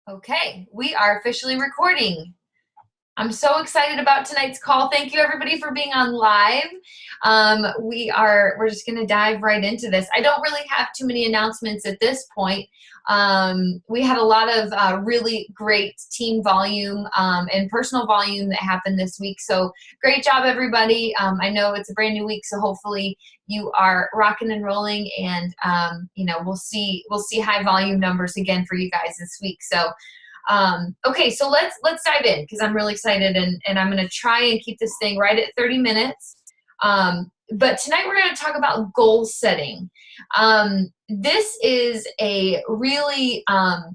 Okay, we are officially recording. I'm so excited about tonight's call. Thank you everybody for being on live. We're just gonna dive right into this. I don't really have too many announcements at this point. We had a lot of really great team volume and personal volume that happened this week. So great job everybody. I know it's a brand new week, so hopefully you are rocking and rolling, and we'll see high volume numbers again for you guys this week. So okay, so let's dive in because I'm really excited, and I'm going to try and keep this thing right at 30 minutes. But tonight we're going to talk about goal setting. This is a really,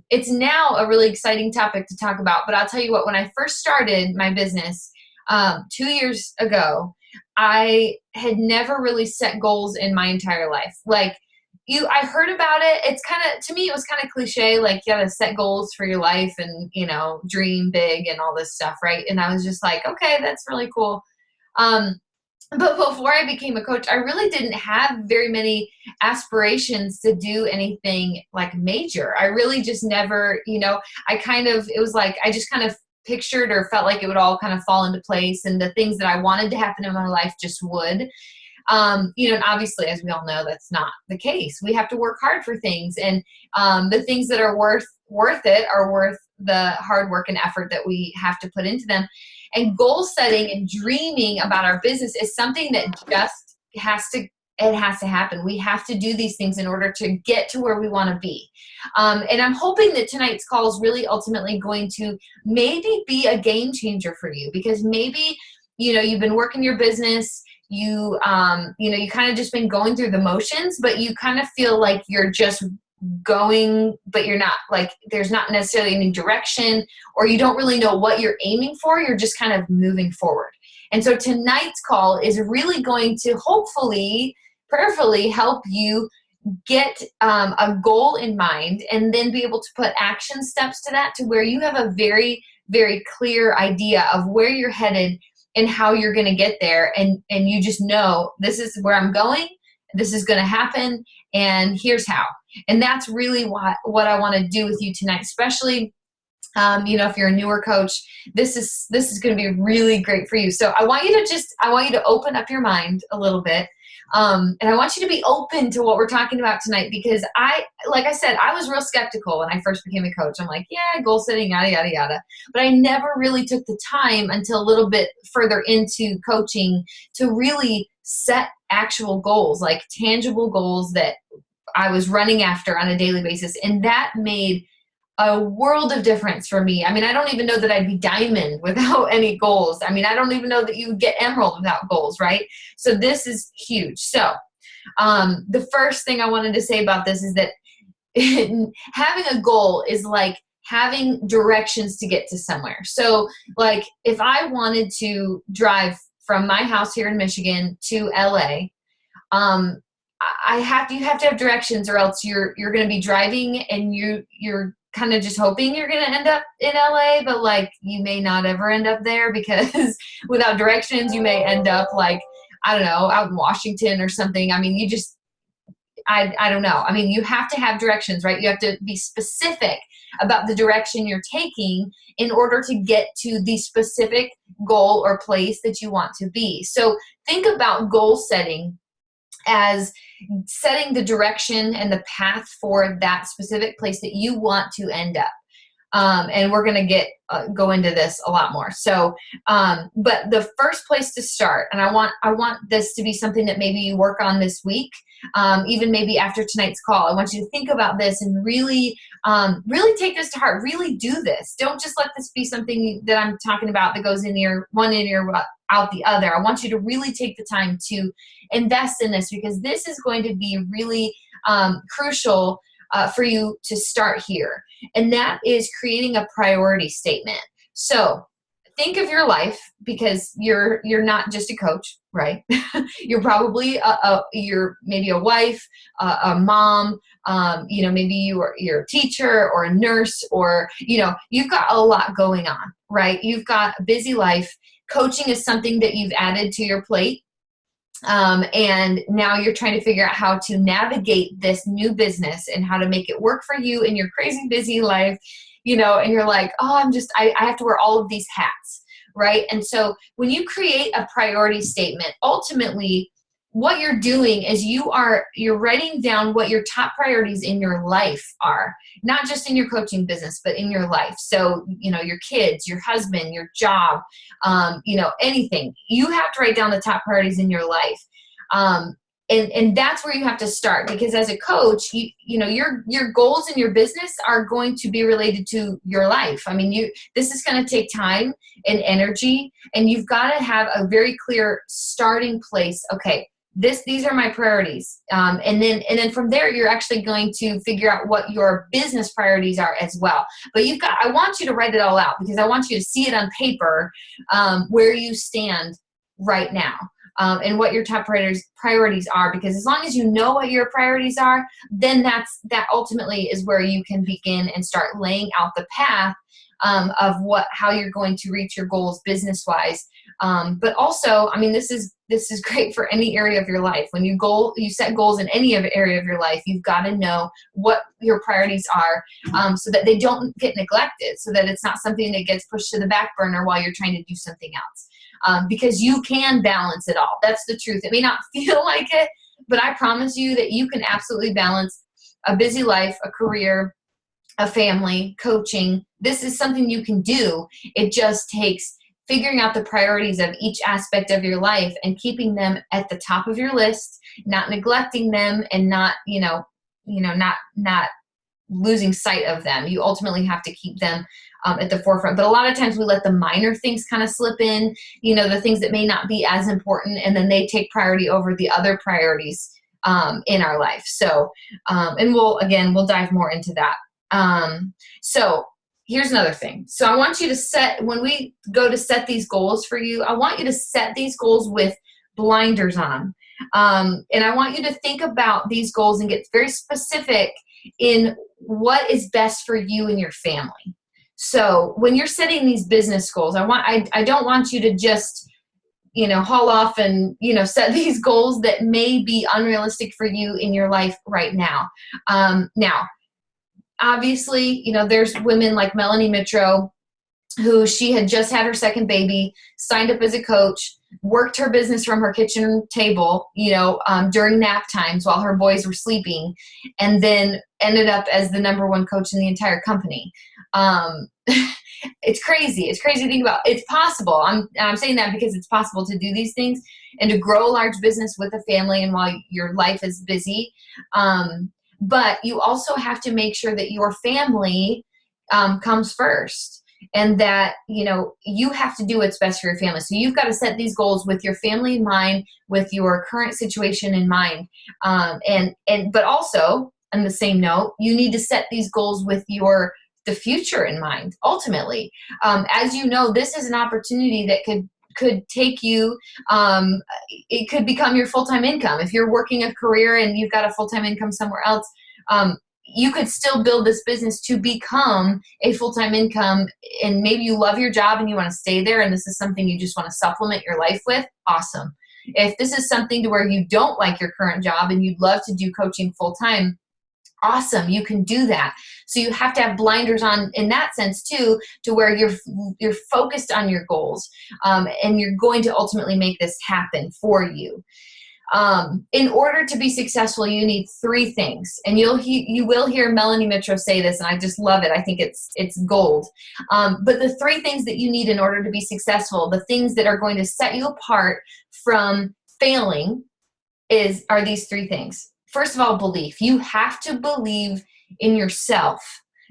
it's now a really exciting topic to talk about, but I'll tell you what, when I first started my business 2 years ago, I had never really set goals in my entire life. I heard about it. It's kind of, to me, it was kind of cliche. Like, you gotta set goals for your life and, dream big and all this stuff. Right. And I was just like, okay, that's really cool. But before I became a coach, I really didn't have very many aspirations to do anything like major. I really just never, it was like, I just kind of pictured or felt like it would all kind of fall into place, and the things that I wanted to happen in my life just would. And obviously, as we all know, that's not the case. We have to work hard for things, and the things that are worth it are worth the hard work and effort that we have to put into them. And goal setting and dreaming about our business is something that just has to happen. We have to do these things in order to get to where we want to be. And I'm hoping that tonight's call is really ultimately going to maybe be a game changer for you, because maybe, you've been working your business, you kind of just been going through the motions, but you kind of feel like you're just going, but you're not, like, there's not necessarily any direction, or you don't really know what you're aiming for. You're just kind of moving forward. And so tonight's call is really going to hopefully, prayerfully help you get a goal in mind, and then be able to put action steps to that, to where you have a very, very clear idea of where you're headed and how you're going to get there. And you just know, this is where I'm going, this is going to happen, and here's how. And that's really what I want to do with you tonight, especially, if you're a newer coach, this is going to be really great for you. So I want you to open up your mind a little bit. And I want you to be open to what we're talking about tonight, because like I said, I was real skeptical when I first became a coach. I'm like, yeah, goal setting, yada, yada, yada. But I never really took the time until a little bit further into coaching to really set actual goals, like tangible goals that I was running after on a daily basis. And that made a world of difference for me. I mean, I don't even know that I'd be diamond without any goals. I mean, I don't even know that you would get emerald without goals, right? So this is huge. So the first thing I wanted to say about this is that having a goal is like having directions to get to somewhere. So like, if I wanted to drive from my house here in Michigan to LA, you have to have directions, or else you're going to be driving and you're kind of just hoping you're going to end up in LA, but like, you may not ever end up there, because without directions, you may end up, like, I don't know, out in Washington or something. I mean, I don't know. I mean, you have to have directions, right? You have to be specific about the direction you're taking in order to get to the specific goal or place that you want to be. So think about goal setting as setting the direction and the path for that specific place that you want to end up. And we're going to go into this a lot more. So, but the first place to start, and I want this to be something that maybe you work on this week, even maybe after tonight's call. I want you to think about this and really take this to heart. Really do this. Don't just let this be something that I'm talking about that goes in one ear out the other. I want you to really take the time to invest in this, because this is going to be really crucial for you to start here. And that is creating a priority statement. So think of your life, because you're not just a coach, right? You're probably you're maybe a wife, a mom, maybe you're a teacher or a nurse, or you've got a lot going on, right? You've got a busy life. Coaching is something that you've added to your plate. And now you're trying to figure out how to navigate this new business and how to make it work for you in your crazy busy life. and you're like, oh, I have to wear all of these hats, right? And so when you create a priority statement, ultimately what you're doing is you're writing down what your top priorities in your life are, not just in your coaching business, but in your life. So, your kids, your husband, your job, anything. You have to write down the top priorities in your life. And that's where you have to start, because as a coach, your goals in your business are going to be related to your life. I mean, this is going to take time and energy, and you've got to have a very clear starting place. Okay, these are my priorities. And then from there, you're actually going to figure out what your business priorities are as well. But I want you to write it all out, because I want you to see it on paper, where you stand right now. And what your top priorities are, because as long as you know what your priorities are, then that ultimately is where you can begin and start laying out the path of how you're going to reach your goals business-wise. But also, I mean, this is great for any area of your life. When you set goals in any area of your life, you've got to know what your priorities are, so that they don't get neglected, so that it's not something that gets pushed to the back burner while you're trying to do something else. Because you can balance it all. That's the truth. It may not feel like it, but I promise you that you can absolutely balance a busy life, a career, a family, coaching. This is something you can do. It just takes figuring out the priorities of each aspect of your life and keeping them at the top of your list, not neglecting them, and not losing sight of them. You ultimately have to keep them at the forefront. But a lot of times we let the minor things kind of slip in, the things that may not be as important, and then they take priority over the other priorities in our life. So, and we'll dive more into that. So here's another thing. So I want you to when we go to set these goals for you, I want you to set these goals with blinders on. And I want you to think about these goals and get very specific in what is best for you and your family. So when you're setting these business goals, I don't want you to just, haul off and, set these goals that may be unrealistic for you in your life right now. Now, obviously, there's women like Melanie Mitro, who she had just had her second baby, signed up as a coach, worked her business from her kitchen table, during nap times while her boys were sleeping, and then ended up as the number one coach in the entire company. It's crazy. It's crazy to think about. It's possible. I'm saying that because it's possible to do these things and to grow a large business with a family and while your life is busy. But you also have to make sure that your family comes first, and that, you have to do what's best for your family. So you've got to set these goals with your family in mind, with your current situation in mind. But also, on the same note, you need to set these goals with the future in mind, ultimately. As you know, this is an opportunity that could take you, it could become your full-time income. If you're working a career and you've got a full-time income somewhere else, you could still build this business to become a full-time income, and maybe you love your job and you want to stay there, and this is something you just want to supplement your life with. Awesome. If this is something to where you don't like your current job and you'd love to do coaching full-time, awesome, you can do that. So you have to have blinders on in that sense too, to where you're focused on your goals, and you're going to ultimately make this happen for you. In order to be successful, you need three things, and you will hear Melanie Mitro say this, and I just love it. I think it's gold. But the three things that you need in order to be successful, the things that are going to set you apart from failing, are these three things. First of all, belief. You have to believe in yourself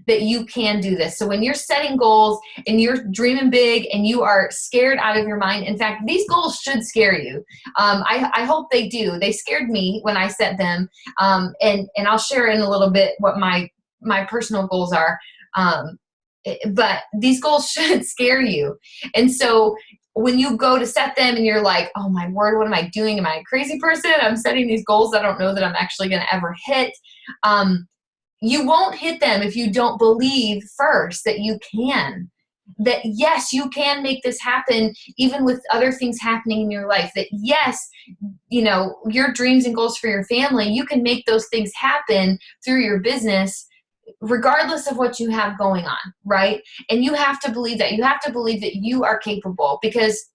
that you can do this. So when you're setting goals and you're dreaming big and you are scared out of your mind, in fact, these goals should scare you. I hope they do. They scared me when I set them. And I'll share in a little bit what my personal goals are. But these goals should scare you. And so when you go to set them and you're like, oh my word, what am I doing? Am I a crazy person? I'm setting these goals I don't know that I'm actually going to ever hit. You won't hit them if you don't believe first that you can. That yes, you can make this happen even with other things happening in your life. That yes, your dreams and goals for your family, you can make those things happen through your business regardless of what you have going on, right? And you have to believe that. You have to believe that you are capable, because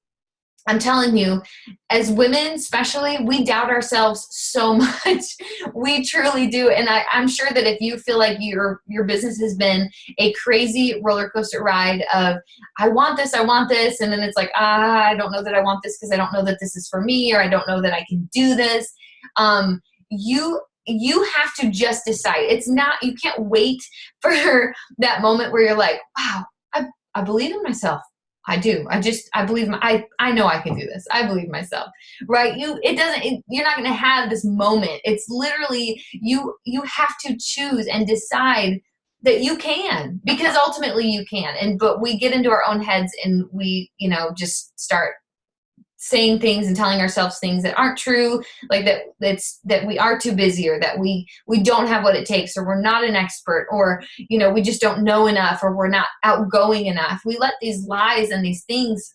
I'm telling you, as women especially, we doubt ourselves so much. We truly do. And I'm sure that if you feel like your business has been a crazy roller coaster ride of, I want this, and then it's like, I don't know that I want this because I don't know that this is for me, or I don't know that I can do this. You have to just decide. It's not, you can't wait for that moment where you're like, wow, I believe in myself. I do. I believe, I know I can do this. I believe myself, right? You're not going to have this moment. It's literally, you have to choose and decide that you can, because ultimately you can. But we get into our own heads and we, just start saying things and telling ourselves things that aren't true, like that we are too busy, or that we don't have what it takes, or we're not an expert, or we just don't know enough, or we're not outgoing enough. We let these lies and these things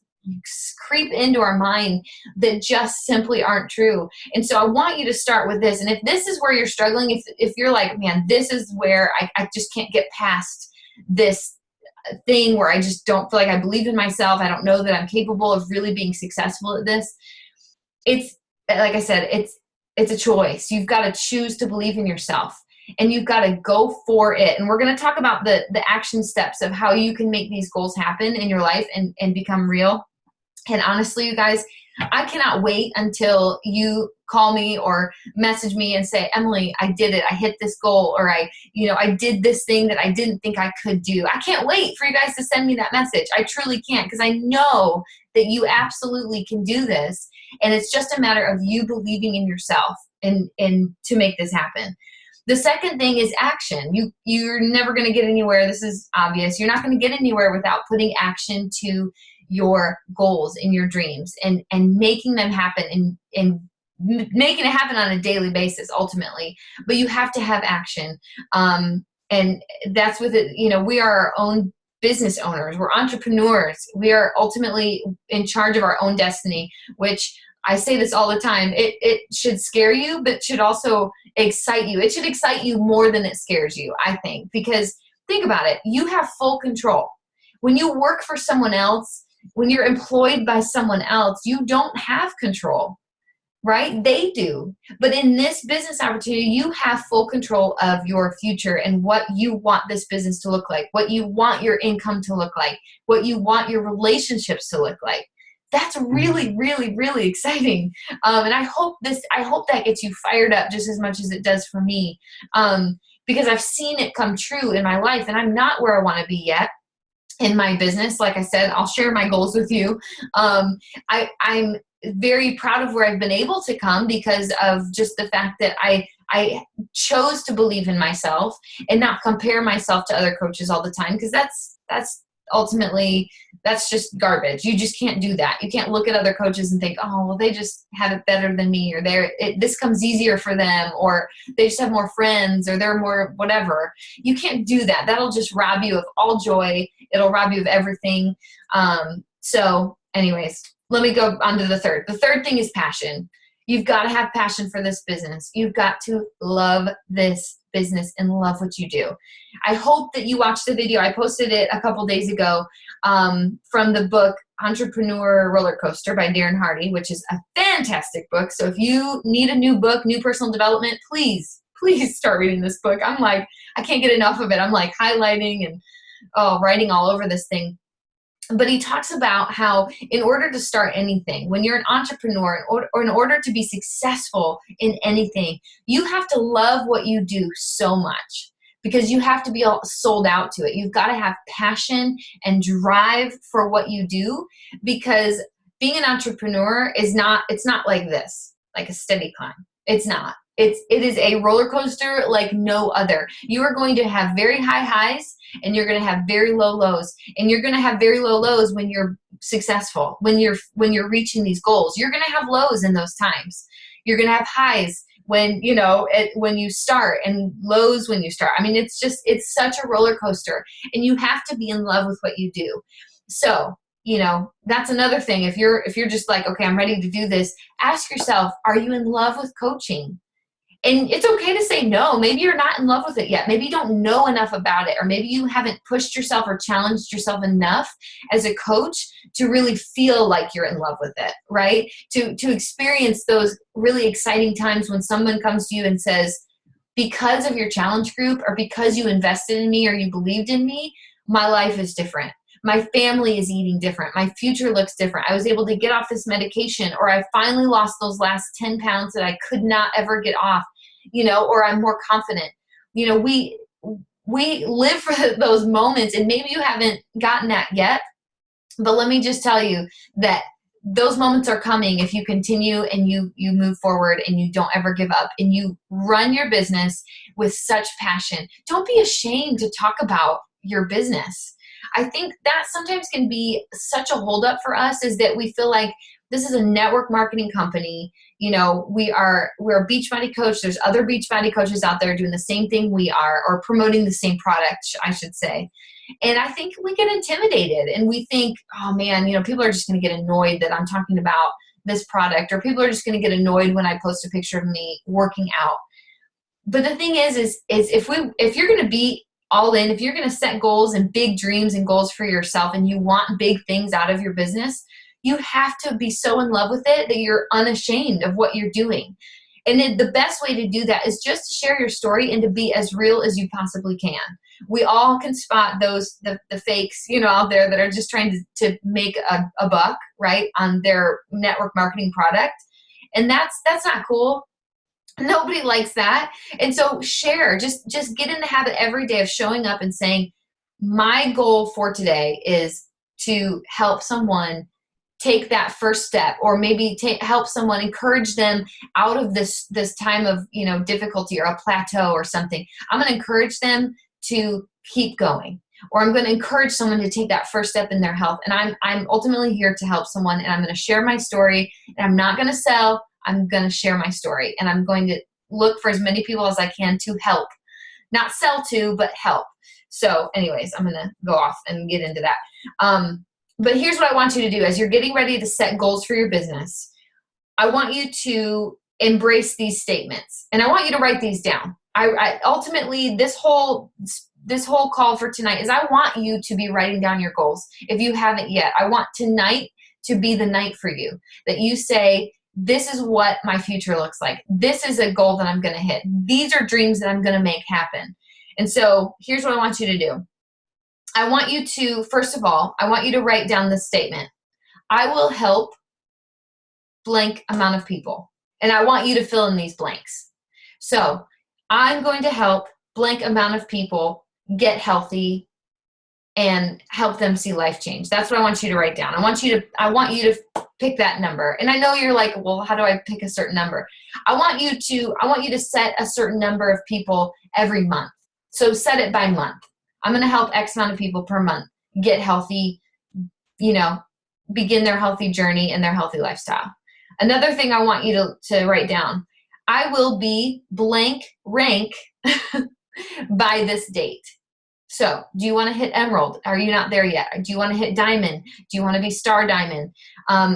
creep into our mind that just simply aren't true. And so I want you to start with this. And if this is where you're struggling, if you're like, man, this is where I just can't get past this thing where I just don't feel like I believe in myself, I don't know that I'm capable of really being successful at this. It's like I said, it's a choice. You've got to choose to believe in yourself, and you've got to go for it. And we're going to talk about the action steps of how you can make these goals happen in your life and become real. And honestly, you guys, I cannot wait until you call me or message me and say, Emily, I did it. I hit this goal, or I did this thing that I didn't think I could do. I can't wait for you guys to send me that message. I truly can't, because I know that you absolutely can do this. And it's just a matter of you believing in yourself and to make this happen. The second thing is action. You're never going to get anywhere. This is obvious. You're not going to get anywhere without putting action to your goals and your dreams and making them happen and making it happen on a daily basis ultimately. But you have to have action. And that's with it. We are our own business owners. We're entrepreneurs. We are ultimately in charge of our own destiny, which I say this all the time. It should scare you, but should also excite you. It should excite you more than it scares you, I think, because think about it. You have full control. When you work for someone else, when you're employed by someone else, you don't have control, right? They do. But in this business opportunity, you have full control of your future and what you want this business to look like, what you want your income to look like, what you want your relationships to look like. That's really, really, really exciting. And I hope that gets you fired up just as much as it does for me, because I've seen it come true in my life, and I'm not where I want to be yet in my business. Like I said, I'll share my goals with you. I'm very proud of where I've been able to come because of just the fact that I chose to believe in myself and not compare myself to other coaches all the time, because that's ultimately, that's just garbage. You just can't do that. You can't look at other coaches and think, oh, well, they just have it better than me, or this comes easier for them, or they just have more friends, or they're more whatever. You can't do that. That'll just rob you of all joy. It'll rob you of everything. So anyways, let me go on to the third. The third thing is passion. You've got to have passion for this business. You've got to love this business and love what you do. I hope that you watched the video. I posted it a couple days ago from the book Entrepreneur Roller Coaster by Darren Hardy, which is a fantastic book. So if you need a new book, new personal development, please start reading this book. I'm like, I can't get enough of it. I'm like highlighting and writing all over this thing. But he talks about how in order to start anything, when you're an entrepreneur, or in order to be successful in anything, you have to love what you do so much, because you have to be sold out to it. You've got to have passion and drive for what you do, because being an entrepreneur it's not like this, like a steady climb. It's not. It is a roller coaster like no other. You are going to have very high highs, and you're going to have very low lows, and you're going to have very low lows when you're successful, when you're reaching these goals. You're going to have lows in those times. You're going to have highs when when you start, and lows when you start. I mean, it's such a roller coaster, and you have to be in love with what you do. So that's another thing. If you're just like, okay, I'm ready to do this, ask yourself, are you in love with coaching? And it's okay to say no. Maybe you're not in love with it yet. Maybe you don't know enough about it, or maybe you haven't pushed yourself or challenged yourself enough as a coach to really feel like you're in love with it, right? To experience those really exciting times when someone comes to you and says, because of your challenge group, or because you invested in me or you believed in me, my life is different. My family is eating different. My future looks different. I was able to get off this medication, or I finally lost those last 10 pounds that I could not ever get off, or I'm more confident. We live for those moments, and maybe you haven't gotten that yet, but let me just tell you that those moments are coming if you continue and you move forward and you don't ever give up and you run your business with such passion. Don't be ashamed to talk about your business. I think that sometimes can be such a holdup for us, is that we feel like this is a network marketing company. We're a Beachbody coach. There's other Beachbody coaches out there doing the same thing we are, or promoting the same product, I should say. And I think we get intimidated and we think, oh man, people are just going to get annoyed that I'm talking about this product, or people are just going to get annoyed when I post a picture of me working out. But the thing is if you're going to be all in, if you're going to set goals and big dreams and goals for yourself, and you want big things out of your business, you have to be so in love with it that you're unashamed of what you're doing. And the best way to do that is just to share your story and to be as real as you possibly can. We all can spot the fakes, out there that are just trying to make a buck, right, on their network marketing product. And that's not cool. Nobody likes that. And so share, just get in the habit every day of showing up and saying, my goal for today is to help someone take that first step, or maybe help someone, encourage them out of this time of, difficulty or a plateau or something. I'm going to encourage them to keep going, or I'm going to encourage someone to take that first step in their health. And I'm ultimately here to help someone, and I'm going to share my story, and I'm not going to sell. I'm going to share my story, and I'm going to look for as many people as I can to help, not sell to, but help. So anyways, I'm going to go off and get into that. But here's what I want you to do as you're getting ready to set goals for your business. I want you to embrace these statements, and I want you to write these down. I ultimately, this whole call for tonight is I want you to be writing down your goals. If you haven't yet, I want tonight to be the night for you, that you say, this is what my future looks like. This is a goal that I'm going to hit. These are dreams that I'm going to make happen. And so here's what I want you to do. I want you to, first of all, I want you to write down this statement. I will help blank amount of people. And I want you to fill in these blanks. So I'm going to help blank amount of people get healthy and help them see life change. That's what I want you to write down. I want you to pick that number. And I know you're like, well, how do I pick a certain number? I want you to set a certain number of people every month. So set it by month. I'm going to help X amount of people per month get healthy, begin their healthy journey and their healthy lifestyle. Another thing I want you to write down, I will be blank rank by this date. So do you want to hit emerald? Are you not there yet? Do you want to hit diamond? Do you want to be star diamond?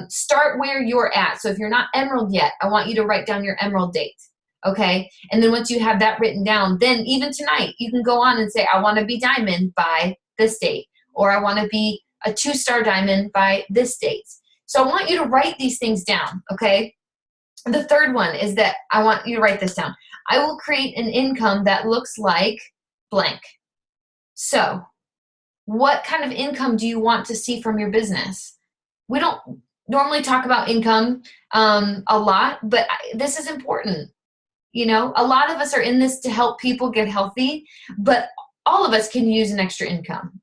Start where you're at. So if you're not emerald yet, I want you to write down your emerald date. Okay. And then once you have that written down, then even tonight you can go on and say, I want to be diamond by this date, or I want to be a 2-star diamond by this date. So I want you to write these things down. Okay. The third one is that I want you to write this down. I will create an income that looks like blank. So what kind of income do you want to see from your business? We don't normally talk about income a lot, but this is important. A lot of us are in this to help people get healthy, but all of us can use an extra income.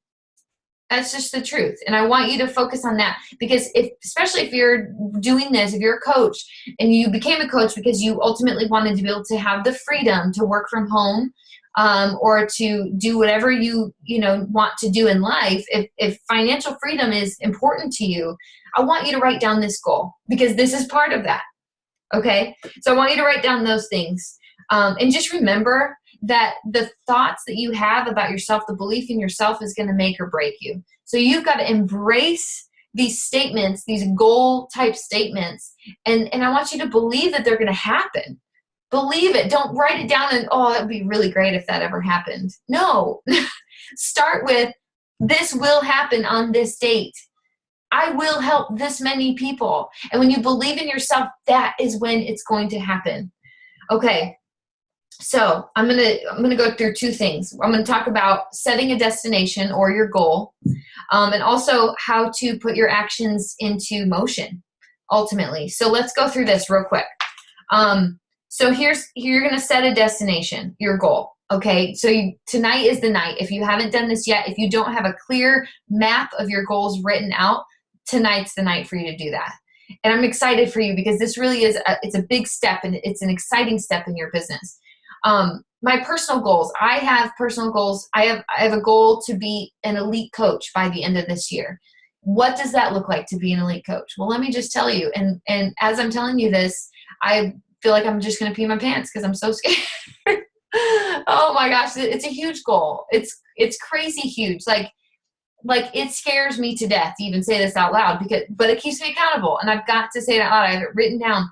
That's just the truth. And I want you to focus on that, because especially if you're doing this, if you're a coach and you became a coach because you ultimately wanted to be able to have the freedom to work from home, or to do whatever you want to do in life, if financial freedom is important to you, I want you to write down this goal, because this is part of that. Okay, so I want you to write down those things. And just remember that the thoughts that you have about yourself, the belief in yourself, is going to make or break you. So you've got to embrace these statements, these goal type statements, and I want you to believe that they're going to happen. Believe it. Don't write it down and, oh, that'd be really great if that ever happened. No. Start with, this will happen on this date. I will help this many people. And when you believe in yourself, that is when it's going to happen. Okay. So I'm gonna go through two things. I'm gonna talk about setting a destination or your goal, and also how to put your actions into motion ultimately. So let's go through this real quick. So you're gonna set a destination, your goal. Okay, so tonight is the night. If you haven't done this yet, if you don't have a clear map of your goals written out, tonight's the night for you to do that. And I'm excited for you because this really is it's a big step, and it's an exciting step in your business. My personal goals, I have personal goals. I have a goal to be an elite coach by the end of this year. What does that look like to be an elite coach? Well, let me just tell you. And as I'm telling you this, I feel like I'm just going to pee my pants because I'm so scared. Oh my gosh, it's a huge goal. It's crazy huge. Like it scares me to death to even say this out loud but it keeps me accountable, and I've got to say it out loud. I have it written down.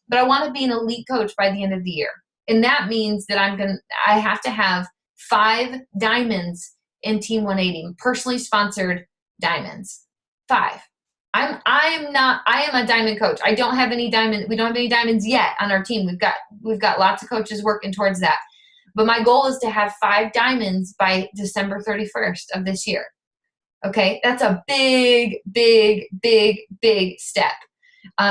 But I want to be an elite coach by the end of the year. And that means that I have to have 5 diamonds in Team 180, personally sponsored diamonds. 5. I am a diamond coach. We don't have any diamonds yet on our team. We've got lots of coaches working towards that. But my goal is to have 5 diamonds by December 31st of this year. Okay, that's a big, big, big, big step.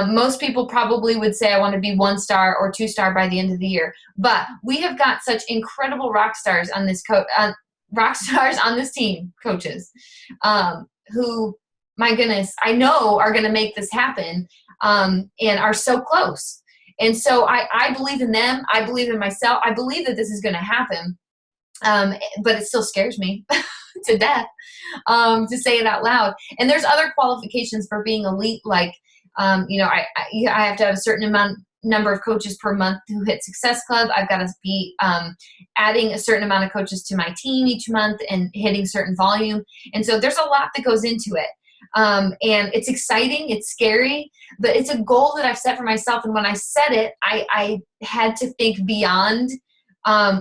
Most people probably would say I want to be 1-star or 2-star by the end of the year. But we have got such incredible rock stars on this team, coaches, who, my goodness, I know are going to make this happen, and are so close. And so I believe in them. I believe in myself. I believe that this is going to happen, but it still scares me to death to say it out loud. And there's other qualifications for being elite, like I have to have a certain number of coaches per month who hit Success Club. I've got to be adding a certain amount of coaches to my team each month and hitting certain volume. And so there's a lot that goes into it. And it's exciting, it's scary, but it's a goal that I've set for myself. And when I set it, I had to think beyond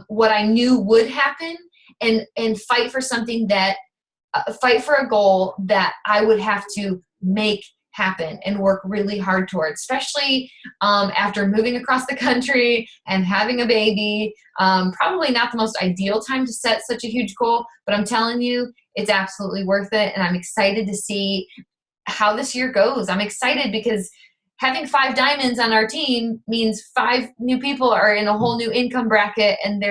what I knew would happen and fight for something fight for a goal that I would have to make happen and work really hard towards, especially after moving across the country and having a baby. Probably not the most ideal time to set such a huge goal, but I'm telling you, it's absolutely worth it. And I'm excited to see how this year goes. I'm excited because having 5 diamonds on our team means 5 new people are in a whole new income bracket, and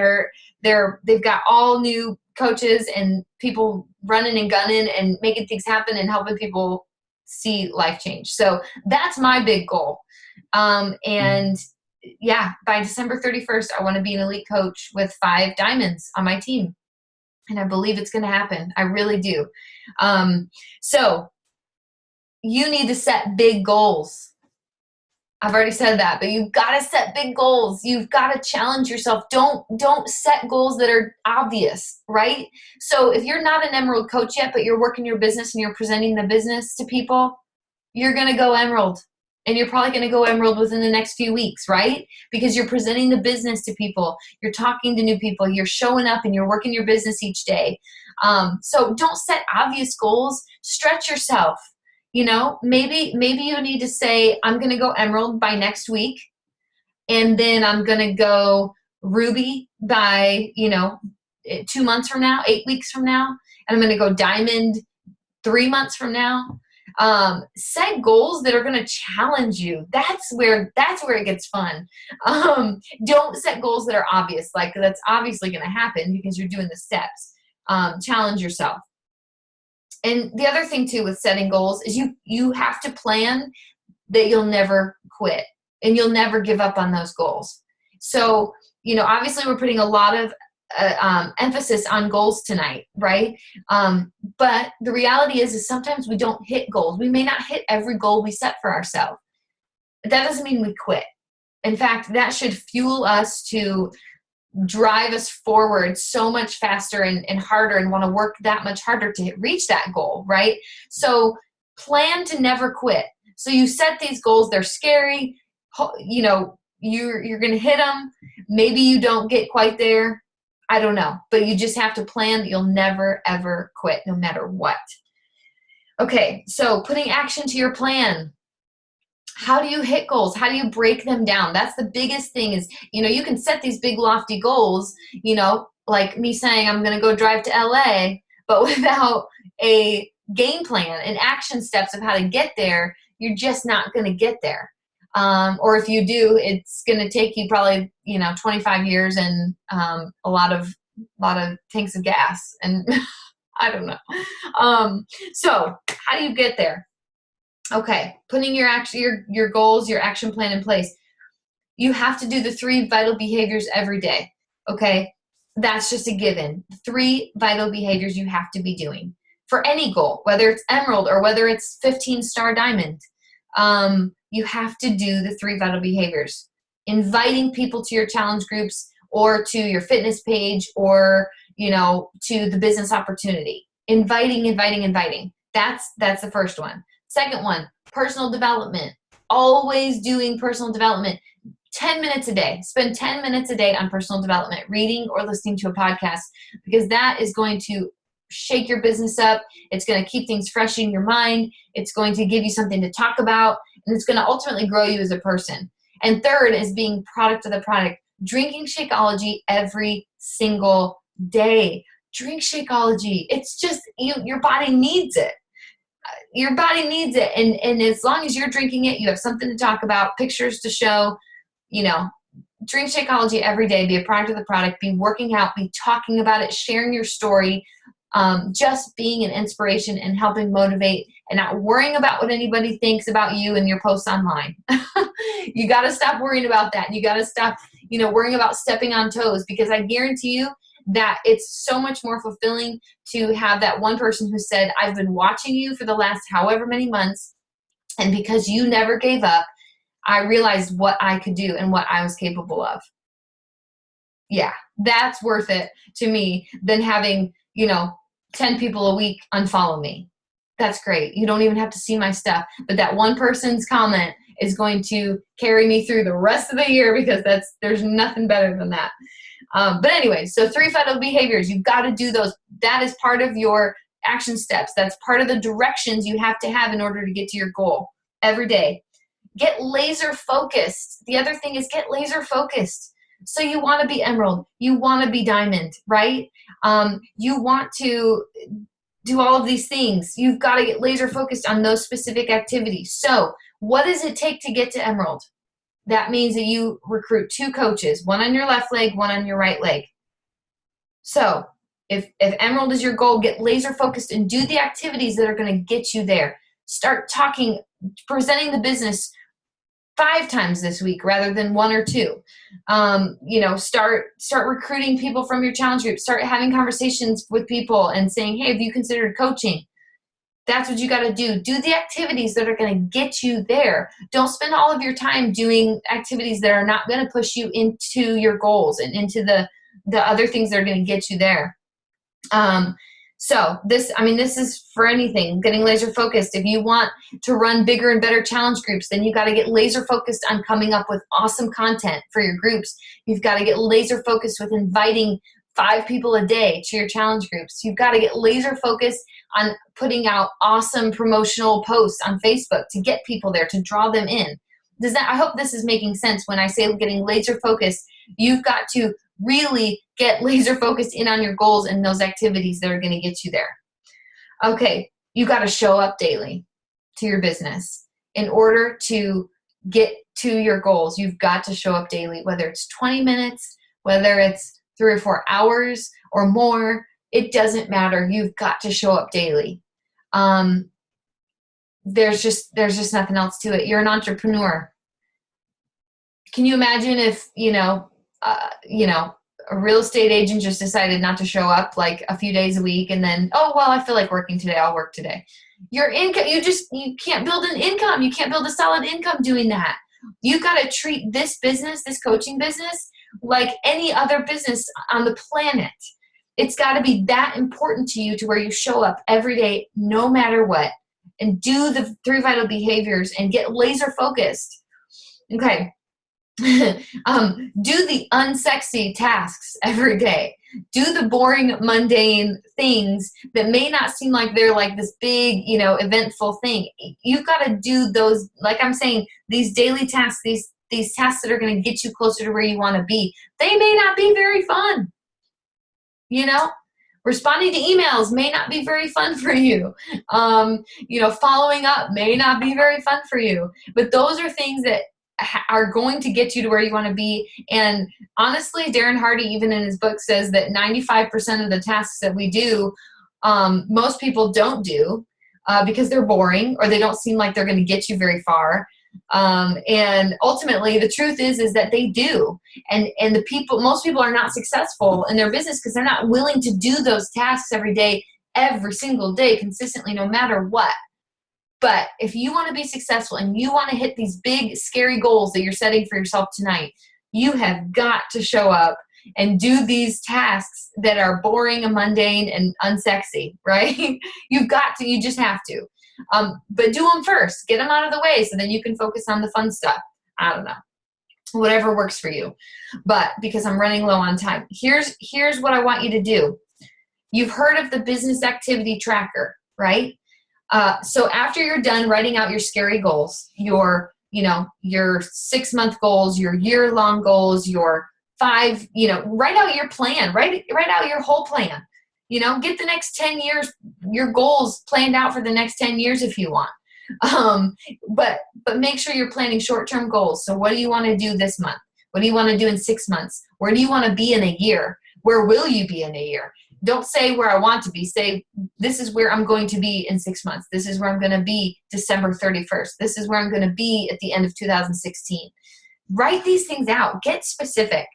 they've got all new coaches and people running and gunning and making things happen and helping people see life change. So that's my big goal. And yeah, by December 31st, I want to be an elite coach with 5 diamonds on my team. And I believe it's going to happen. I really do. So you need to set big goals. I've already said that, but you've got to set big goals. You've got to challenge yourself. Don't set goals that are obvious, right? So if you're not an Emerald coach yet, but you're working your business and you're presenting the business to people, you're going to go Emerald. And you're probably going to go Emerald within the next few weeks, right? Because you're presenting the business to people. You're talking to new people. You're showing up and you're working your business each day. So don't set obvious goals. Stretch yourself. Maybe you need to say, I'm going to go Emerald by next week. And then I'm going to go Ruby by, 2 months from now, 8 weeks from now. And I'm going to go Diamond 3 months from now. Set goals that are going to challenge you. That's where it gets fun. Don't set goals that are obvious. Like that's obviously going to happen because you're doing the steps. Challenge yourself. And the other thing too with setting goals is you have to plan that you'll never quit and you'll never give up on those goals. So, obviously we're putting a lot of emphasis on goals tonight, right? But the reality is sometimes we don't hit goals. We may not hit every goal we set for ourselves. That doesn't mean we quit. In fact, that should fuel us to drive us forward so much faster and harder and want to work that much harder to reach that goal, right? So plan to never quit. So you set these goals, they're scary, you're going to hit them. Maybe you don't get quite there. I don't know, but you just have to plan that you'll never, ever quit no matter what. Okay, so putting action to your plan. How do you hit goals? How do you break them down? That's the biggest thing is, you can set these big lofty goals, like me saying I'm going to go drive to LA, but without a game plan and action steps of how to get there, you're just not going to get there. Or if you do, it's going to take you probably, 25 years and a lot of tanks of gas. And I don't know. So how do you get there? Okay, putting your goals, your action plan in place. You have to do the 3 vital behaviors every day. Okay, that's just a given. 3 vital behaviors you have to be doing for any goal, whether it's Emerald or whether it's 15-star Diamond. You have to do the 3 vital behaviors. Inviting people to your challenge groups or to your fitness page or, to the business opportunity. Inviting. That's the first one. Second one, personal development. Always doing personal development. 10 minutes a day. Spend 10 minutes a day on personal development, reading or listening to a podcast, because that is going to shake your business up. It's going to keep things fresh in your mind. It's going to give you something to talk about, and it's going to ultimately grow you as a person. And third is being product of the product. Drinking Shakeology every single day. Drink Shakeology. It's just, your body needs it. Your body needs it. And as long as you're drinking it, you have something to talk about, pictures to show, drink Shakeology every day, be a product of the product, be working out, be talking about it, sharing your story, just being an inspiration and helping motivate and not worrying about what anybody thinks about you and your posts online. You got to stop worrying about that. You got to stop, worrying about stepping on toes, because I guarantee you that it's so much more fulfilling to have that one person who said, I've been watching you for the last however many months, and because you never gave up, I realized what I could do and what I was capable of. Yeah, that's worth it to me than having, 10 people a week unfollow me. That's great. You don't even have to see my stuff, but that one person's comment is going to carry me through the rest of the year, because there's nothing better than that. But anyway, so 3 vital behaviors, you've got to do those. That is part of your action steps. That's part of the directions you have to have in order to get to your goal every day. Get laser focused. The other thing is get laser focused. So you want to be Emerald. You want to be Diamond, right? You want to do all of these things. You've got to get laser focused on those specific activities. So what does it take to get to Emerald? That means that you recruit 2 coaches, one on your left leg, one on your right leg. So if Emerald is your goal, get laser focused and do the activities that are going to get you there. Start talking, presenting the business 5 times this week rather than 1 or 2. Start recruiting people from your challenge group. Start having conversations with people and saying, hey, have you considered coaching? That's what you got to do. Do the activities that are going to get you there. Don't spend all of your time doing activities that are not going to push you into your goals and into the other things that are going to get you there. So this is for anything, getting laser focused. If you want to run bigger and better challenge groups, then you got to get laser focused on coming up with awesome content for your groups. You've got to get laser focused with inviting 5 people a day to your challenge groups. You've got to get laser focused on putting out awesome promotional posts on Facebook to get people there, to draw them in. I hope this is making sense when I say getting laser focused. You've got to really get laser focused in on your goals and those activities that are going to get you there. Okay, you got to show up daily to your business. In order to get to your goals, you've got to show up daily, whether it's 20 minutes, whether it's 3 or 4 hours or more. It doesn't matter. You've got to show up daily. There's just nothing else to it. You're an entrepreneur. Can you imagine if, a real estate agent just decided not to show up like a few days a week and then, oh, well, I feel like working today. I'll work today. Your income, you can't build an income. You can't build a solid income doing that. You've got to treat this business, this coaching business, like any other business on the planet. It's got to be that important to you to where you show up every day, no matter what, and do the 3 vital behaviors and get laser focused. Okay. Do the unsexy tasks every day. Do the boring, mundane things that may not seem like they're like this big, eventful thing. You've got to do those, like I'm saying, these daily tasks, these tasks that are going to get you closer to where you want to be. They may not be very fun. Responding to emails may not be very fun for you. Following up may not be very fun for you. But those are things that are going to get you to where you want to be. And honestly, Darren Hardy, even in his book, says that 95% of the tasks that we do, most people don't do because they're boring or they don't seem like they're going to get you very far. And ultimately, the truth is that they do. And most people are not successful in their business because they're not willing to do those tasks every day, every single day, consistently, no matter what. But if you want to be successful and you want to hit these big, scary goals that you're setting for yourself tonight, you have got to show up and do these tasks that are boring and mundane and unsexy, right? You just have to. But do them first. Get them out of the way so then you can focus on the fun stuff. I don't know. Whatever works for you. But because I'm running low on time, here's what I want you to do. You've heard of the business activity tracker, right? So after you're done writing out your scary goals, your 6-month goals, your year-long goals, your 5, write out your plan, write out your whole plan. Get the next 10 years, your goals planned out for the next 10 years if you want. But make sure you're planning short-term goals. So what do you want to do this month? What do you want to do in 6 months? Where do you want to be in a year? Where will you be in a year? Don't say where I want to be. Say, this is where I'm going to be in 6 months. This is where I'm going to be December 31st. This is where I'm going to be at the end of 2016. Write these things out. Get specific.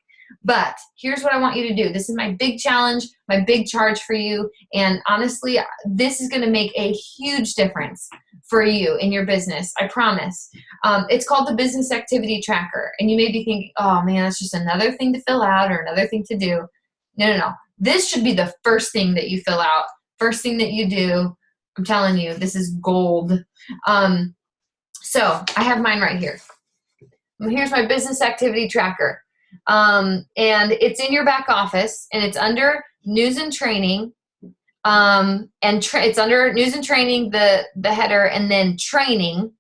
But here's what I want you to do. This is my big challenge, my big charge for you. And honestly, this is going to make a huge difference for you in your business. I promise. It's called the Business Activity Tracker. And you may be thinking, oh man, that's just another thing to fill out or another thing to do. No. This should be the first thing that you fill out, first thing that you do. I'm telling you, this is gold. So I have mine right here. Here's my Business Activity Tracker. And it's in your back office, and it's under news and training. It's under news and training, the header, and then training.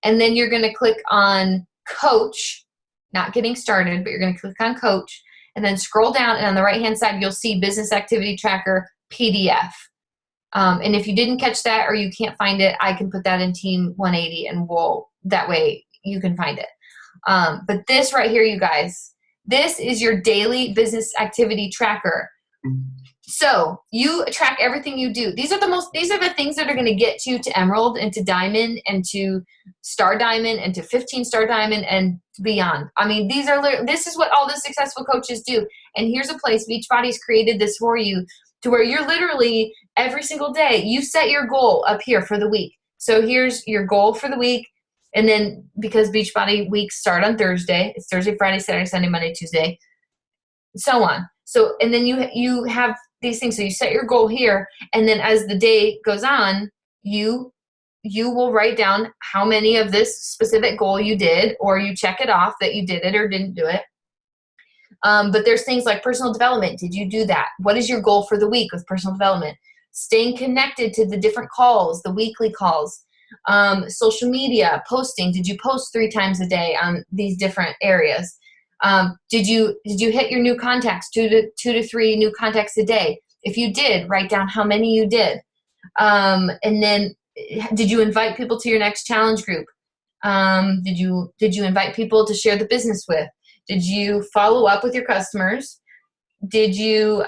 And then you're going to click on coach, not getting started, but you're going to click on coach. And then scroll down, and on the right-hand side, you'll see Business Activity Tracker PDF. And if you didn't catch that or you can't find it, I can put that in Team 180, and that way you can find it. But this right here, you guys, this is your daily business activity tracker. So you track everything you do. These are the things that are going to get you to Emerald and to Diamond and to Star Diamond and to 15-star Diamond and beyond. I mean, this is what all the successful coaches do. And here's a place, Beachbody's created this for you to where you're literally every single day, you set your goal up here for the week. So here's your goal for the week. And then because Beachbody weeks start on Thursday, it's Thursday, Friday, Saturday, Sunday, Monday, Tuesday, so on. So, and then you have these things. So you set your goal here, and then as the day goes on, you will write down how many of this specific goal you did, or you check it off that you did it or didn't do it. But there's things like personal development. Did you do that? What is your goal for the week with personal development? Staying connected to the different calls, the weekly calls. Social media, posting. Did you post 3 times a day on these different areas? Did you hit your new contacts, 2 to 3 new contacts a day? If you did, write down how many you did. And then did you invite people to your next challenge group? Did you invite people to share the business with? Did you follow up with your customers? Did you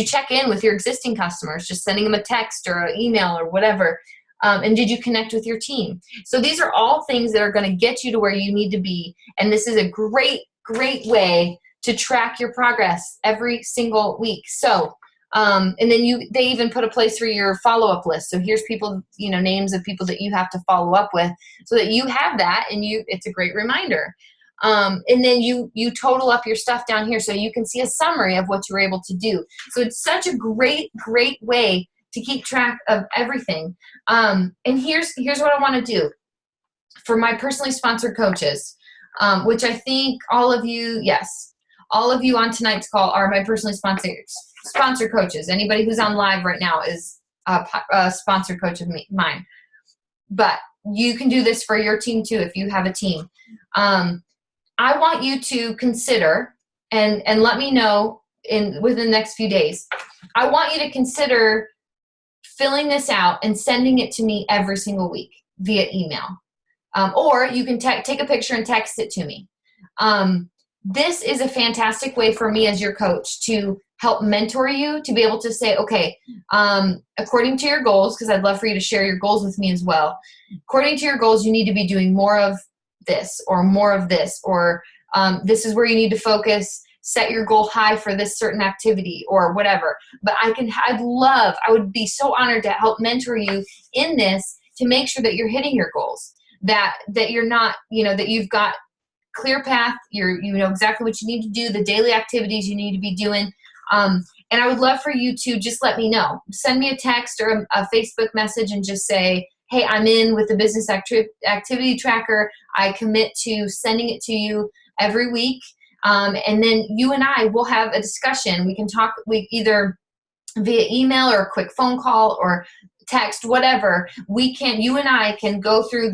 check in with your existing customers, just sending them a text or an email or whatever? And did you connect with your team? So these are all things that are going to get you to where you need to be. And this is a great, great way to track your progress every single week. So, and then they even put a place for your follow-up list. So here's people, names of people that you have to follow up with so that you have that and it's a great reminder. And then you total up your stuff down here so you can see a summary of what you were able to do. So it's such a great, great way to keep track of everything. And here's what I want to do for my personally sponsored coaches. which I think all of you, yes, all of you on tonight's call are my personally sponsored coaches. Anybody who's on live right now is a sponsored coach of mine. But you can do this for your team too if you have a team. I want you to consider, and let me know within the next few days. I want you to consider filling this out and sending it to me every single week via email. Or you can take a picture and text it to me. This is a fantastic way for me as your coach to help mentor you, to be able to say, okay, according to your goals, because I'd love for you to share your goals with me as well. According to your goals, you need to be doing more of this or more of this, or this is where you need to focus, set your goal high for this certain activity or whatever. But I would be so honored to help mentor you in this to make sure that you're hitting your goals, that you're not, that you've got clear path, you know exactly what you need to do, the daily activities you need to be doing. And I would love for you to just let me know. Send me a text or a Facebook message and just say, hey, I'm in with the business activity tracker. I commit to sending it to you every week. And then you and I will have a discussion. We can talk either via email or a quick phone call or text, whatever. You and I can go through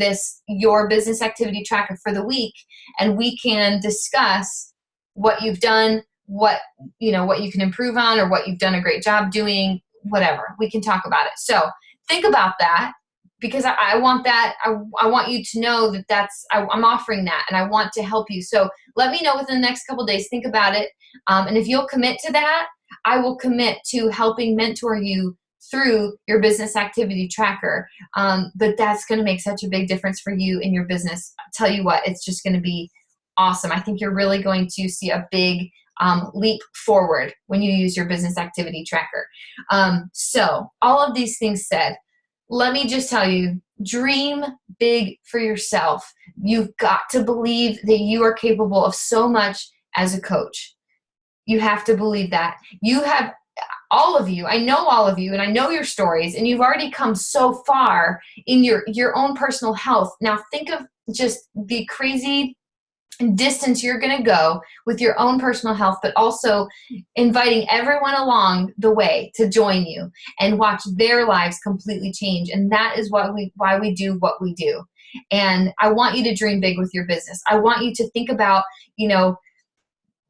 your business activity tracker for the week, and we can discuss what you've done, what you can improve on, or what you've done a great job doing, whatever. We can talk about it. So think about that, because I want that. I want you to know that I'm offering that, and I want to help you. So let me know within the next couple of days. Think about it. And if you'll commit to that, I will commit to helping mentor you through your business activity tracker. But that's going to make such a big difference for you in your business. I'll tell you what, it's just going to be awesome. I think you're really going to see a big leap forward when you use your business activity tracker. So all of these things said, let me just tell you, dream big for yourself. You've got to believe that you are capable of so much as a coach. You have to believe that. You have, all of you, I know all of you, and I know your stories, and you've already come so far in your own personal health. Now think of just the crazy distance you're going to go with your own personal health, but also inviting everyone along the way to join you and watch their lives completely change. And that is why we do what we do. And I want you to dream big with your business. I want you to think about,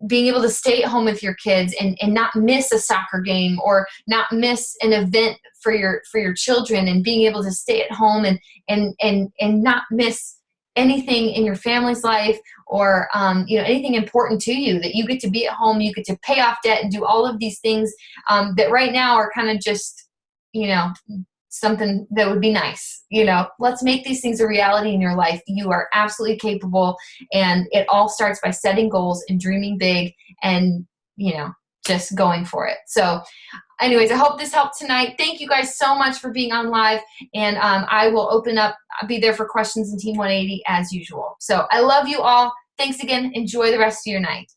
being able to stay at home with your kids and not miss a soccer game or not miss an event for your children, and being able to stay at home and not miss anything in your family's life, or anything important to you, that you get to be at home, you get to pay off debt and do all of these things that right now are kind of just something that would be nice. Let's make these things a reality in your life. You are absolutely capable, and it all starts by setting goals and dreaming big and just going for it. So anyways, I hope this helped tonight. Thank you guys so much for being on live, and I will I'll be there for questions in Team 180 as usual. So I love you all. Thanks again. Enjoy the rest of your night.